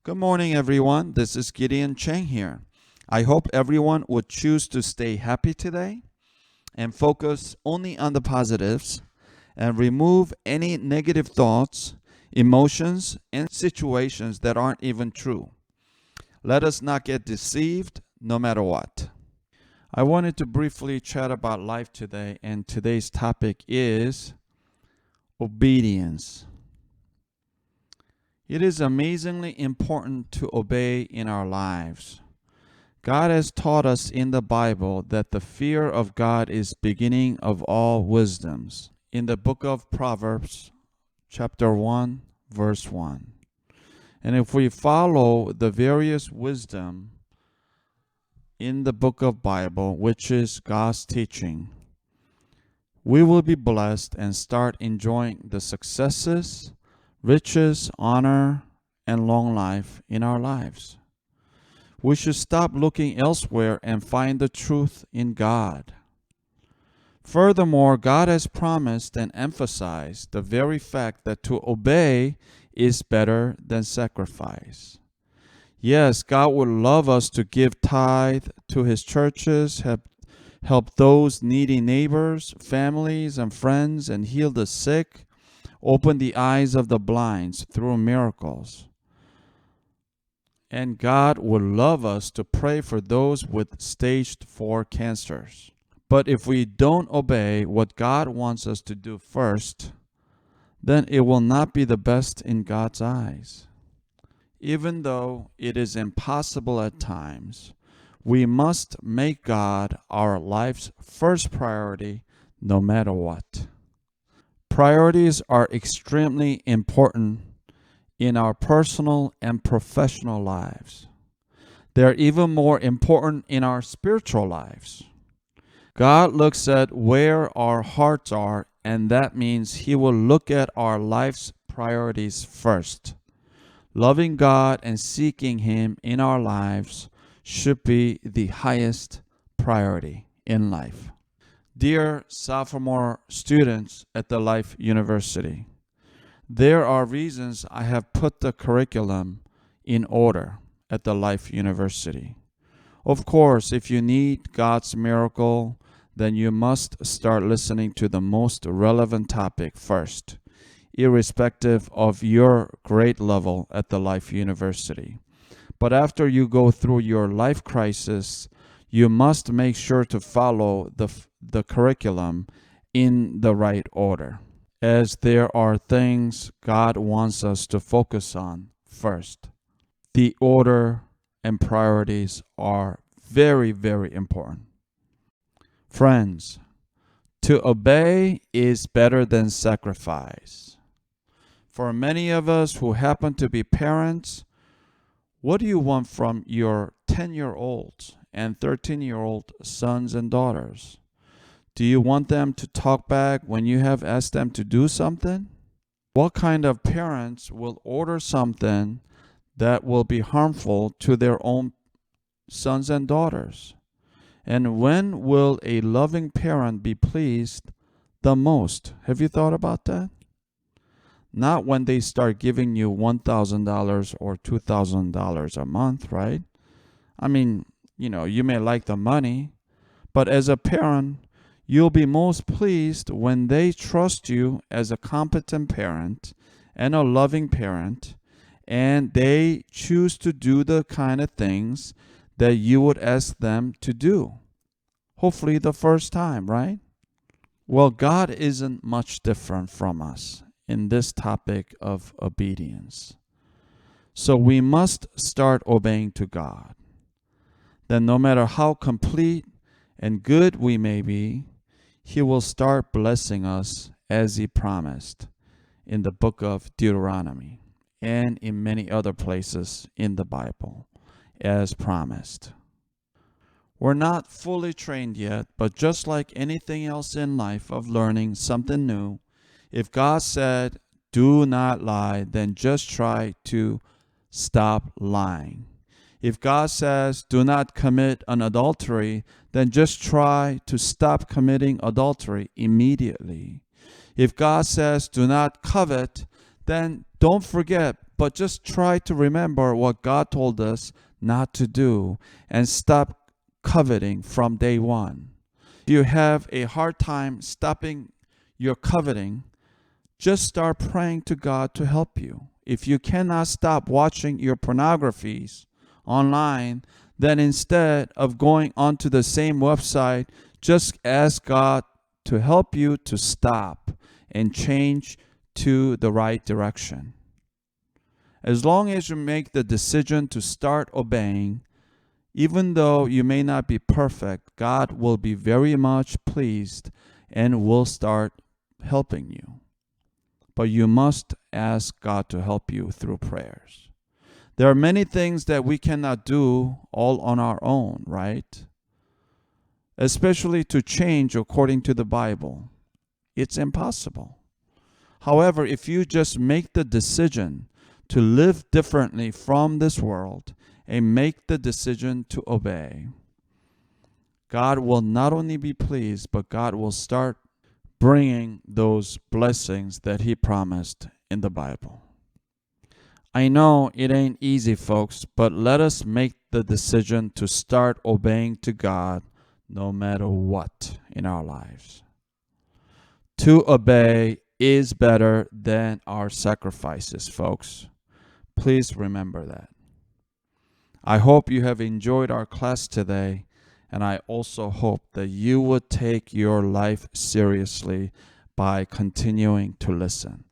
Good morning, everyone. This is Gideon Cheng here. I hope everyone would choose to stay happy today and focus only on the positives and remove any negative thoughts, emotions, and situations that aren't even true. Let us not get deceived no matter what. I wanted to briefly chat about life today, and today's topic is obedience. It is amazingly important to obey in our lives. God has taught us in the Bible that the fear of God is beginning of all wisdoms. In the book of Proverbs, chapter 1, verse 1. And if we follow the various wisdom in the book of Bible, which is God's teaching, we will be blessed and start enjoying the successes, riches, honor, and long life in our lives. We should stop looking elsewhere and find the truth in God. Furthermore, God has promised and emphasized the very fact that to obey is better than sacrifice. Yes, God would love us to give tithe to His churches, help those needy neighbors, families, and friends, and heal the sick, open the eyes of the blind through miracles. And God would love us to pray for those with stage 4 cancers. But if we don't obey what God wants us to do first, then it will not be the best in God's eyes. Even though it is impossible at times, we must make God our life's first priority no matter what. Priorities are extremely important in our personal and professional lives. They're even more important in our spiritual lives. God looks at where our hearts are, and that means He will look at our life's priorities first. Loving God and seeking Him in our lives should be the highest priority in life. Dear sophomore students at the Life University, there are reasons I have put the curriculum in order at the Life University. Of course, if you need God's miracle, then you must start listening to the most relevant topic first, irrespective of your grade level at the Life University. But after you go through your life crisis, you must make sure to follow the curriculum in the right order, as there are things God wants us to focus on first. The order and priorities are very, very important. Friends, to obey is better than sacrifice. For many of us who happen to be parents, what do you want from your 10-year-old and 13-year-old sons and daughters? Do you want them to talk back when you have asked them to do something? What kind of parents will order something that will be harmful to their own sons and daughters? And when will a loving parent be pleased the most? Have you thought about that? Not when they start giving you $1,000 or $2,000 a month, right? I mean, you may like the money, but as a parent, you'll be most pleased when they trust you as a competent parent and a loving parent, and they choose to do the kind of things that you would ask them to do. Hopefully the first time, right? Well, God isn't much different from us in this topic of obedience. So we must start obeying to God. Then no matter how complete and good we may be, He will start blessing us as He promised in the book of Deuteronomy and in many other places in the Bible as promised. We're not fully trained yet, but just like anything else in life of learning something new, if God said, do not lie, then just try to stop lying. If God says, do not commit an adultery, then just try to stop committing adultery immediately. If God says, do not covet, then don't forget, but just try to remember what God told us not to do and stop coveting from day one. If you have a hard time stopping your coveting, just start praying to God to help you. If you cannot stop watching your pornographies online, then instead of going onto the same website, just ask God to help you to stop and change to the right direction. As long as you make the decision to start obeying, even though you may not be perfect, God will be very much pleased and will start helping you. But you must ask God to help you through prayers. There are many things that we cannot do all on our own, right? Especially to change according to the Bible. It's impossible. However, if you just make the decision to live differently from this world and make the decision to obey, God will not only be pleased, but God will start bringing those blessings that He promised in the Bible. I know it ain't easy, folks, but let us make the decision to start obeying to God no matter what in our lives. To obey is better than our sacrifices, folks. Please remember that. I hope you have enjoyed our class today, and I also hope that you would take your life seriously by continuing to listen.